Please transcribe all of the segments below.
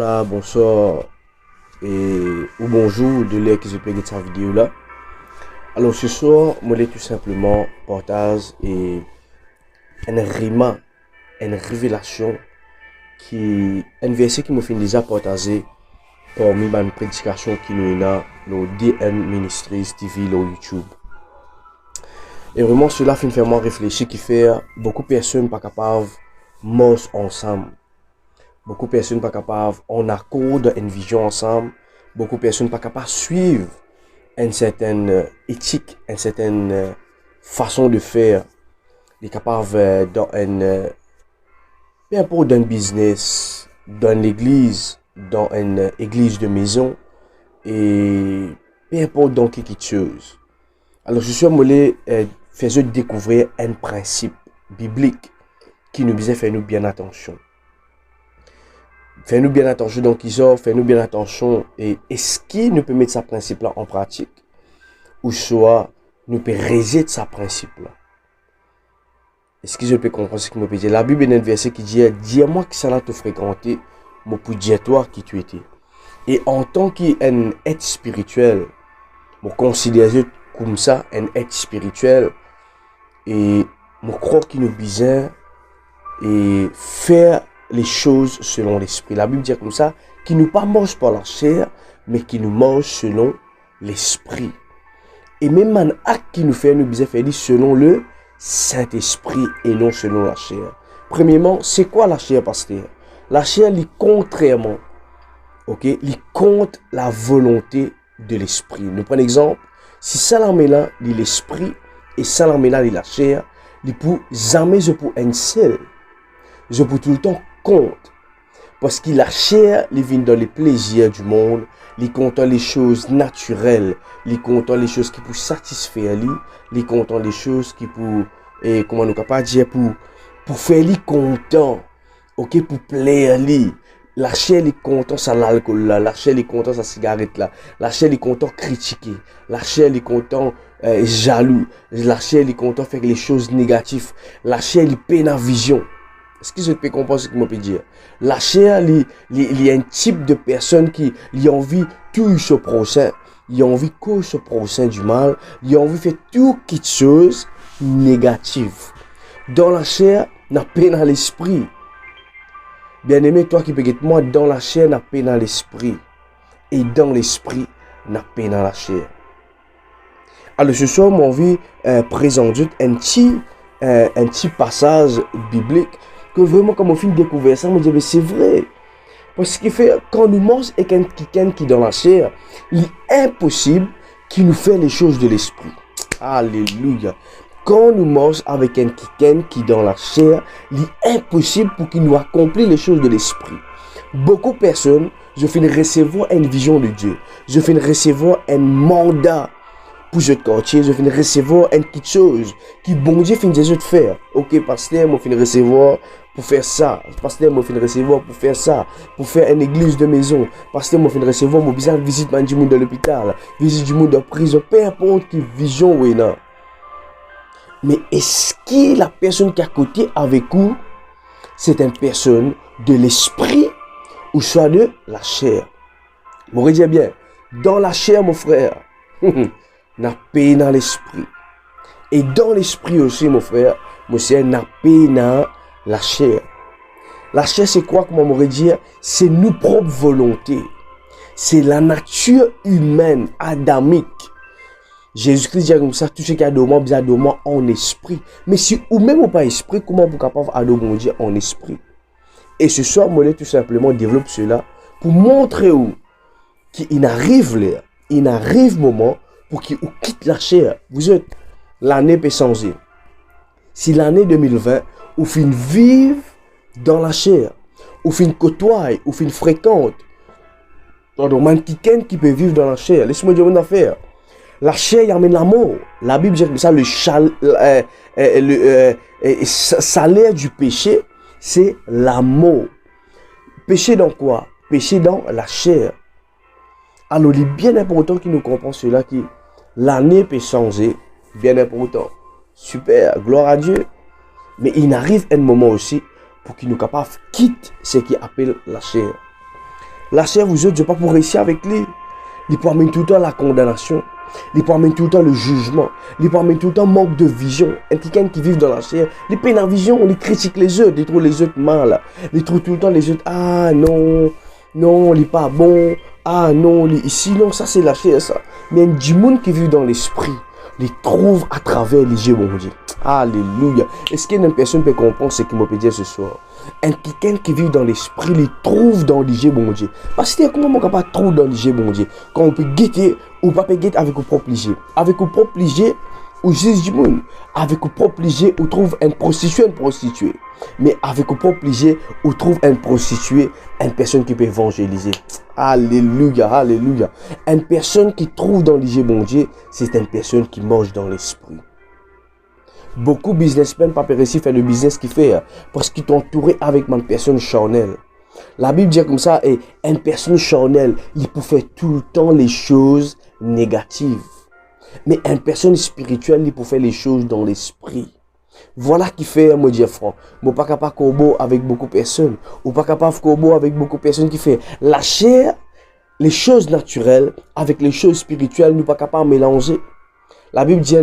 Voilà, bonsoir ou bonjour de l'air qui se peut de cette vidéo là. Alors ce soir, je voulais tout simplement partager un rima, une révélation un verset qui me fait déjà partager parmi ma prédication qui nous a dans DN Ministries TV sur YouTube. Et vraiment cela fait moi réfléchir qui fait beaucoup de personnes pas capables de marcher ensemble. Beaucoup de personnes pas capables en accord une vision ensemble. Beaucoup de personnes pas capables de suivre une certaine éthique, une certaine façon de faire. Ils sont capables dans peu importe dans un business, dans l'église, dans une église de maison et peu importe dans quelque chose. Alors je suis voulu faire découvrir un principe biblique qui nous disait faire nous bien attention. Fais-nous bien attention, donc fais-nous bien attention. Et est-ce qu'il ne peut mettre ce principe-là en pratique? Ou soit, nous peut résister ce principe-là? Est-ce que je peux comprendre ce qu'il me peut dire? La Bible est un verset qui dit, dis-moi qui ça l'a te fréquenté, moi pour dire toi qui tu étais. Et en tant qu'un être spirituel, je considère comme ça, un être spirituel, et je crois qu'il nous besoin et faire les choses selon l'esprit. La Bible dit comme ça, qui nous pas mange par la chair, mais qui nous mange selon l'esprit. Et même un acte qui nous fait nous besoin faire selon le Saint-Esprit et non selon la chair. Premièrement, c'est quoi la chair, pasteur? La chair, elle contrairement, elle contre la volonté de l'esprit. Nous prenons exemple, si Salamé là, il l'esprit et Salamé là, il la chair, il pour jamais je pour un seul. Je peux tout le temps compte. Parce que la chair, il vient dans les plaisirs du monde, il compte les choses naturelles, il compte les choses qui peuvent satisfaire lui, il compte les choses qui peuvent, comment nous capable dire, pour faire lui content, pour plaire lui. La chair, il content ça l'alcool là, la chair, il content sa cigarette là, la chair, il content critiquer, la chair, il content jaloux, la chair, il content faire les choses négatives, la chair, il peine la vision. Est-ce que je peux comprendre ce que je peux dire? La chair, il y a un type de personne qui a envie de tout ce prochain. Il a envie que ce prochain du mal. Il a envie de faire tout quelque chose négatif. Dans la chair, n'a pas dans l'esprit. Bien aimé, toi qui peux être moi, dans la chair, n'a pas dans l'esprit. Et dans l'esprit, n'a pas dans la chair. Alors ce soir, j'ai envie de présenter un petit passage biblique que vraiment, comme on finit de découvrir ça, on me dit, mais c'est vrai. Parce que quand nous mangeons avec quelqu'un qui est dans la chair, il est impossible qu'il nous fasse les choses de l'esprit. Alléluia. Quand nous mangeons avec quelqu'un qui est dans la chair, il est impossible pour qu'il nous accomplisse les choses de l'esprit. Beaucoup de personnes, je finis de recevoir une vision de Dieu. Je finis de recevoir un mandat pour ce quartier, je finis de recevoir une petite chose qui bon Dieu finit de faire. Ok, pasteur, moi finis de recevoir pour faire ça. Pasteur, moi finis de recevoir pour faire ça. Pour faire une église de maison. Pasteur, moi finis de recevoir mon besoin de visite du monde de l'hôpital. Visite du monde de prison. Peu importe quelle vision ou non. Mais est-ce que la personne qui est à côté avec vous, c'est une personne de l'esprit ou soit de la chair? Vous me bien, dans la chair, mon frère. N'a pas dans l'esprit. Et dans l'esprit aussi, mon frère, monsieur, n'a pas dans la chair. La chair, c'est quoi, comme on m'aurait dit? C'est nos propres volontés. C'est la nature humaine, adamique. Jésus-Christ dit comme ça, tout ce qui a de moi, besoin de moi en esprit. Mais si ou même pas esprit, comment vous êtes capable d'adorer Dieu en esprit? Et ce soir, moi, tout simplement développe cela pour montrer où qu'il arrive là, il arrive moment pour qu'il quitte la chair. Vous êtes, l'année peut changer. Si l'année 2020, vous fin vivre dans la chair, vous fin côtoyer, vous fin fréquente, donc quelqu'un qui peut vivre dans la chair, laissez-moi dire une affaire. La chair y amène la mort. La Bible dit que ça, le salaire du péché, c'est la mort. Péché dans quoi? Péché dans la chair. Alors, il est bien important qu'il nous comprenne cela, qui l'année peut changer, bien important. Super, gloire à Dieu. Mais il arrive un moment aussi pour qu'il nous capable quitte ce qui appelle la chair. La chair vous autres, je pas pour réussir avec lui. Il peut amener tout le temps la condamnation. Il peut amener tout le temps le jugement. Il peut amener tout le temps manque de vision. Et quelqu'un qui vit dans la chair, il peine la vision, il critique les autres, il trouve les autres mal. Il trouve tout le temps les autres, ah non, non, il n'est pas bon. Ah non, ici, non, ça c'est la chair, ça. Mais il y a du monde qui vit dans l'esprit. Il trouve à travers les yeux, mon Dieu. Alléluia. Est-ce qu'il y a une personne qui peut comprendre ce qu'il m'a dit ce soir? Un quelqu'un qui vit dans l'esprit, il trouve dans les yeux, mon Dieu. Parce que comment on peut pas trouver dans les yeux, mon Dieu? Quand on peut guetter, ou pas peut guetter avec vos propres yeux. Avec vos propres yeux, ou juge du monde. Avec vos propres yeux, on trouve une prostituée. Mais avec vos propres yeux, on trouve une prostituée, une personne qui peut évangéliser. Alléluia, alléluia. Une personne qui trouve dans les yeux, mon Dieu, c'est une personne qui mange dans l'esprit. Beaucoup de businessmen pas réussir à faire le business qu'ils font parce qu'ils sont entourés avec une personne charnelle. La Bible dit comme ça, et une personne charnelle, il peut faire tout le temps les choses négatives. Mais une personne spirituelle, il peut faire les choses dans l'esprit. Voilà qui fait, moi dire franc, moi pas capable de combo avec beaucoup de personnes, ou pas capable de combo avec beaucoup de personnes qui fait la chair, les choses naturelles avec les choses spirituelles, nous pas capable de mélanger. La Bible dit,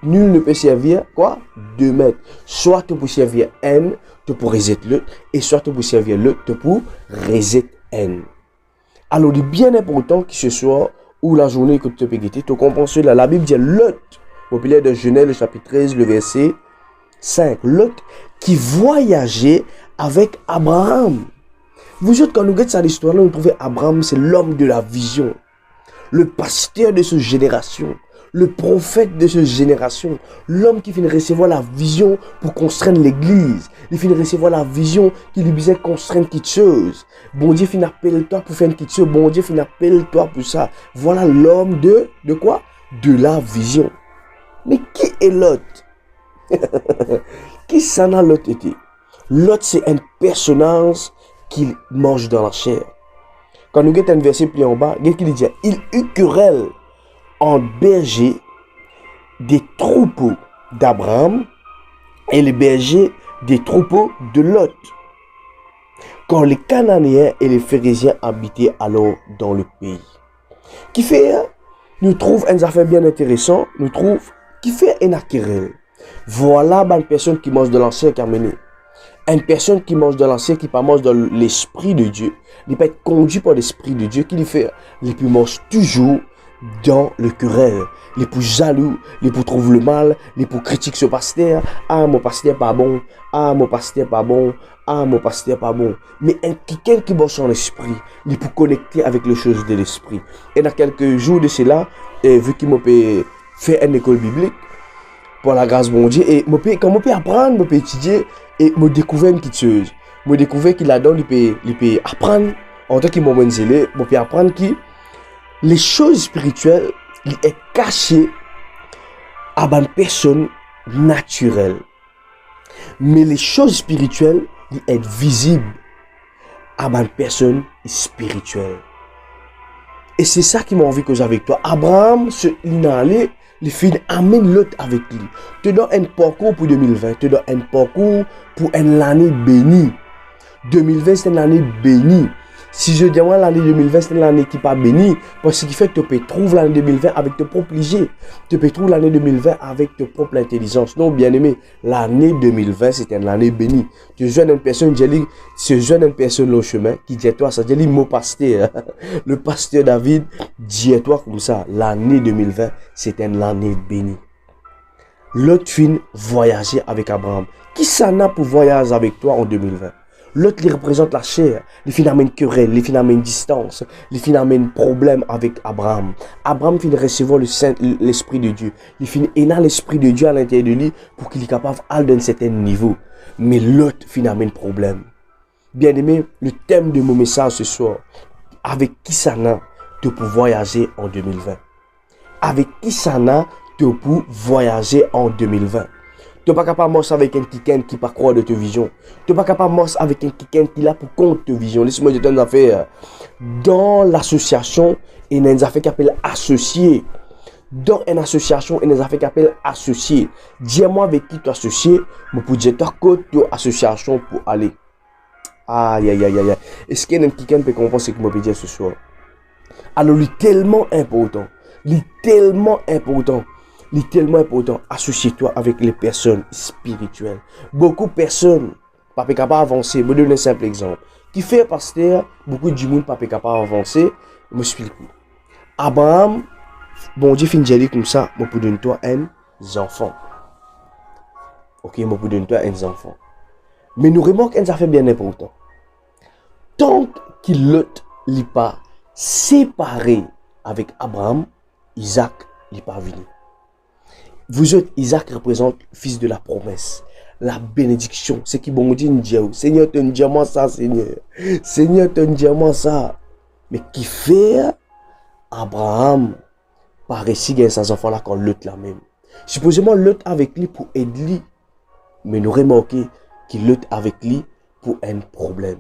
nul ne peut servir, quoi? Deux maîtres. Soit tu peux servir un, tu peux résister l'autre, et soit tu peux servir l'autre, tu peux résister un. Alors, il est bien important que ce soit, ou la journée que tu peux guetter, tu comprends cela. La Bible dit, Lot, populaire de Genèse, le chapitre 13, le verset 5. Lot qui voyageait avec Abraham. Vous autres, quand nous regardons cette histoire-là, nous trouvons Abraham, c'est l'homme de la vision. Le pasteur de cette génération. Le prophète de cette génération, l'homme qui finit recevoir la vision pour construire l'église, il finit recevoir la vision qui lui disait construire quelque chose. Bon Dieu finit appeler toi pour faire une quelque chose, bon Dieu finit appeler toi pour ça. Voilà l'homme de quoi? De la vision. Mais qui est Lot? Qui s'en a Lot été? Lot c'est un personnage qui mange dans la chair. Quand nous regardons un verset plus en bas, il dit, il eut querelle en berger des troupeaux d'Abraham et les bergers des troupeaux de Lot. Quand les Cananéens et les Phérésiens habitaient alors dans le pays. Qui fait, nous trouve une affaire bien intéressante, nous trouve, qui fait un querelle. Voilà une personne qui mange de l'ancien qui a mené. Une personne qui mange de l'ancien, qui pas mange dans l'esprit de Dieu, il peut être conduit par l'esprit de Dieu, qui lui fait, il peut mange toujours dans le querelle, les pour jaloux, les pour trouver le mal, les pour critiquer ce pasteur. Ah, mon pasteur pas bon. Ah, mon pasteur pas bon. Ah, mon pasteur pas bon. Mais quelqu'un qui bosse en l'esprit, il peut connecter avec les choses de l'esprit. Et dans quelques jours de cela, vu qu'il m'a fait une école biblique, pour la grâce de mon Dieu, et quand je peux apprendre, je peux étudier, et me découvrir une petite chose. Je découvrir qu'il a donné, il peut apprendre, en tant que moment zélé, je peux apprendre qui les choses spirituelles, il est caché à une personne naturelle. Mais les choses spirituelles, il est visible à une personne spirituelle. Et c'est ça qui m'a envie que j'ai avec toi. Abraham, il est allé, il finit amène l'autre avec lui. Tu donnes un parcours pour 2020. Tu donnes un parcours pour une année bénie. 2020, c'est une année bénie. Si je dis l'année 2020, c'est l'année qui pas bénie, parce qu'il fait que tu peux trouver l'année 2020 avec tes propres yeux. Tu peux trouver l'année 2020 avec tes propres intelligences. Non, bien aimé, l'année 2020, c'était une année bénie. Tu jeune une personne, ce jeune une personne au chemin qui dit à toi, ça dit mon pasteur. Le pasteur David dit à toi comme ça, l'année 2020, c'était une année bénie. L'autre fin voyager avec Abraham. Qui s'en a pour voyager avec toi en 2020? L'autre, il représente la chair. Il finit amène querelle, il finit amène distance, il finit amène problème avec Abraham. Abraham finit recevoir l'esprit de Dieu. Il finit ayant l'esprit de Dieu à l'intérieur de lui pour qu'il est capable d'aller d'un certain niveau. Mais l'autre finit amène problème. Bien aimé, le thème de mon message ce soir, avec qui ça n'a de pour voyager en 2020? Avec qui ça n'a de pour voyager en 2020? Tu n'es pas capable de marcher avec un quelqu'un qui ne pas croire de ta vision. Tu n'es pas capable de marcher avec un quelqu'un qui est là pour compte ta vision. Laisse-moi dire une affaire. Dans l'association, il y a une affaire qui s'appelle associé. Dans une association, il y a une affaire qui s'appelle associé. Dis-moi avec qui tu es associé, mais pour dire toi que tu es association pour aller. Aïe, aïe, aïe, aïe. Est-ce qu'il y a quelqu'un qui peut comprendre ce que je peux dire ce soir? Alors, il est tellement important. Il est tellement important. Il est tellement important. Associe-toi avec les personnes spirituelles. Beaucoup de personnes pas capable d'avancer. Je vais donner un simple exemple. Qui fait pasteur, beaucoup de monde pas capable d'avancer. Je m'explique. Abraham, bon Dieu finit de dire comme ça, je peux donner toi un enfant. Ok, je peux donner toi un enfant. Mais nous remarquons une affaire bien importante. Tant qu'il n'est pas séparé avec Abraham, Isaac n'est pas venu. Vous êtes, Isaac représente le fils de la promesse, la bénédiction. C'est qui bon dit Dieu. Seigneur, tu dis moi ça, Seigneur. Seigneur, tu dis moi ça. Mais qui fait Abraham par ici gagne ses enfants là quand l'autre la même. Supposément l'autre avec lui pour aider lui. Mais nous remarquons qu'il l'autre avec lui pour un problème.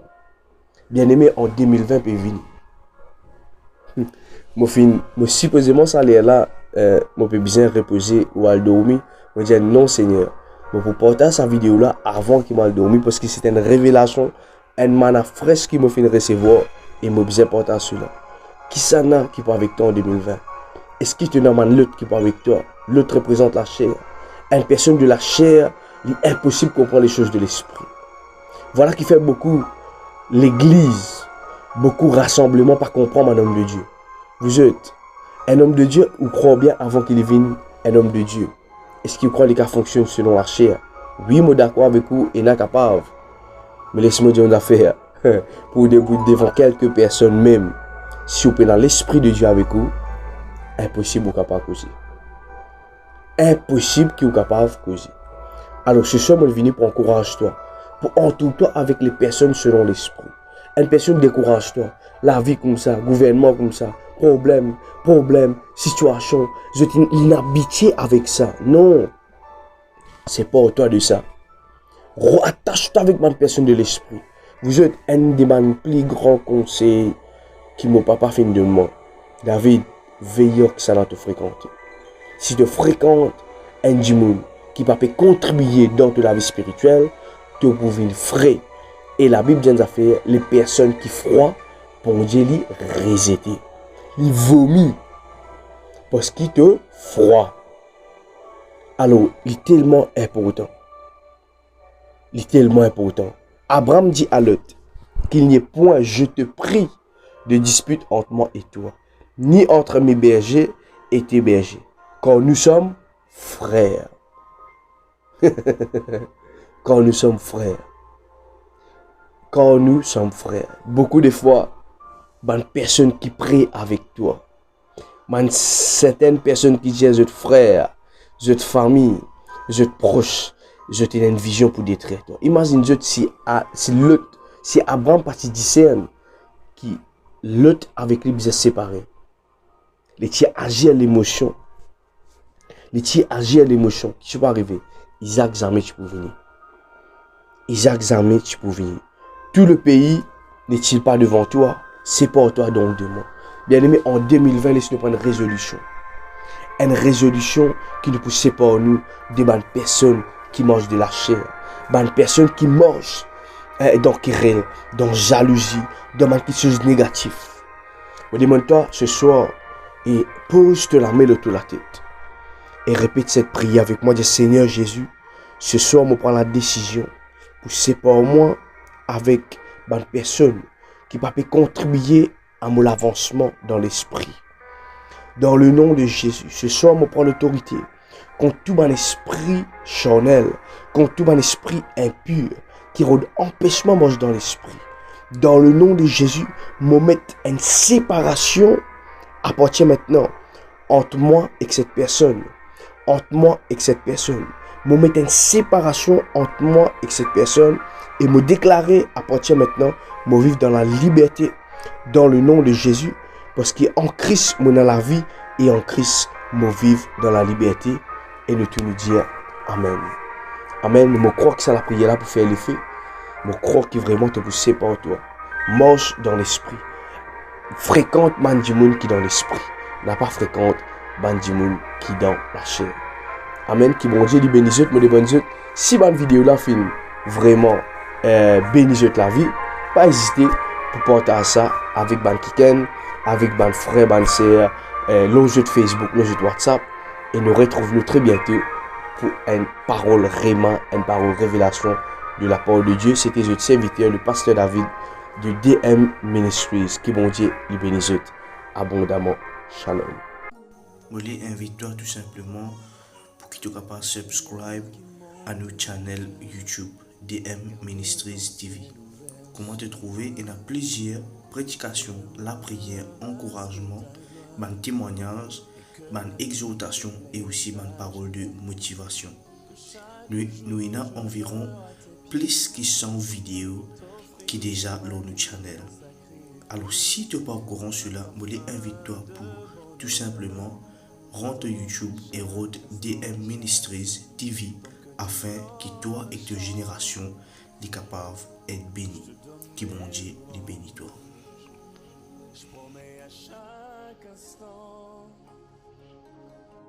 Bien aimé, en 2020 peut venir. Moi supposément ça l'air là, moi peux bien reposer ou aller dormir. Moi dire non Seigneur. Mais pour porter sa vidéo là avant qu'il m'a dormi parce que c'était une révélation, une manna fraîche qui me fait recevoir et moi bien porter cela. Qui ça n'a qui part avec toi en 2020? Est-ce qu'il te demande l'autre qui part avec toi? L'autre représente la chair. Une personne de la chair, il est impossible de comprendre les choses de l'esprit. Voilà qui fait beaucoup l'église, beaucoup rassemblement par comprendre un homme de Dieu. Vous êtes un homme de Dieu ou croit bien avant qu'il devienne un homme de Dieu? Est-ce qu'il croit que les cas fonctionnent selon la chair? Oui, moi d'accord avec vous et n'est capable. Mais laisse-moi dire une affaire. Pour devant quelques personnes même, si vous êtes dans l'esprit de Dieu avec vous, impossible vous capable de causer. Impossible que vous capable de causer. Alors ce soir, je suis venu pour encourager toi. Pour entourer-toi avec les personnes selon l'esprit. Une personne décourage-toi. La vie comme ça, gouvernement comme ça, problème, situation. Je suis inhabitué avec ça. Non. C'est pas toi de ça. Attache-toi avec ma personne de l'esprit. Vous êtes un des plus grands conseils qui mon papa fait de moi. David, veille que ça va te fréquenter. Si tu fréquentes un djimoun qui peut contribuer dans la vie spirituelle, tu peux venir frais. Et la Bible dit faire les personnes qui froid pour Dieu les rejeter. Ils vomit parce qu'il te froid. Alors, il est tellement important. Il est tellement important. Abraham dit à Lot qu'il n'y ait point, je te prie, de dispute entre moi et toi, ni entre mes bergers et tes bergers, car nous sommes frères. Quand nous sommes frères. Quand nous sommes frères. Beaucoup de fois, une personne qui prie avec toi, certaines personnes qui disent je suis frère, je suis famille, je suis proche, je t'ai une vision pour détruire toi. Imagine si Abraham partit discerne qui l'autre avec lui s'est séparé. Les tiers agir l'émotion. Les tiers agir l'émotion. Qui va arriver? Isaac Zamé, tu peux venir. Isaac Zamé, tu peux venir. Tout le pays n'est-il pas devant toi? C'est pour toi donc de moi. Bien aimé, en 2020, laisse-nous prendre une résolution. Une résolution qui nous pousse par nous de bonnes personnes qui mangent de la chair. Bonnes personnes qui mangent dans querelle, dans jalousie, dans quelque chose de négatif. Je demande-toi ce soir et pose-toi la main autour de la tête. Et répète cette prière avec moi. Dis Seigneur Jésus, ce soir, je prends la décision pour séparer moi avec une personne qui peut contribuer à mon avancement dans l'esprit. Dans le nom de Jésus, ce soir, je prends l'autorité contre tout mon esprit charnel, contre tout mon esprit impur qui rôde empêchement moi dans l'esprit. Dans le nom de Jésus, je mets une séparation à partir maintenant entre moi et cette personne. Entre moi et cette personne. Je mets une séparation entre moi et cette personne et me déclarer à partir maintenant, je vivre dans la liberté dans le nom de Jésus parce qu'en Christ, je dans la vie et en Christ, je vivre dans la liberté et nous te nous dire Amen. Amen. Je crois que c'est la prière là pour faire l'effet. Je crois que vraiment te pousser par toi. Marche dans l'esprit. Fréquente Mandimoun qui est dans l'esprit. N'a pas fréquente Mandimoun qui est dans la chair. Amen. Qui bon Dieu, bénisse moi de bonnes. Si ma vidéo là film vraiment bénisse la vie, pas hésiter pour partager ça avec ban Kiken, avec ban frère, ban sœur, nos jeux de Facebook, nos jeux de WhatsApp. Et nous retrouvons très bientôt pour une parole vraiment, une parole révélation de la parole de Dieu. C'était votre serviteur, le pasteur David de DM Ministries. Qui bon Dieu, les bénisse abondamment. Shalom. Je invite-toi tout simplement pour que tu sois capable de subscribe à notre channel YouTube DM Ministries TV. Comment te trouver? Il y a plusieurs prédications, la prière, encouragement, témoignages, exhortation et aussi parole de motivation. Nous avons environ plus de 100 vidéos qui sont déjà dans notre channel. Alors si tu n'es pas au courant de cela, je invite-toi pour tout simplement rendre YouTube et rendre DM Ministries TV afin que toi et ta génération soient capables d'être bénis. Que mon Dieu les bénisse toi.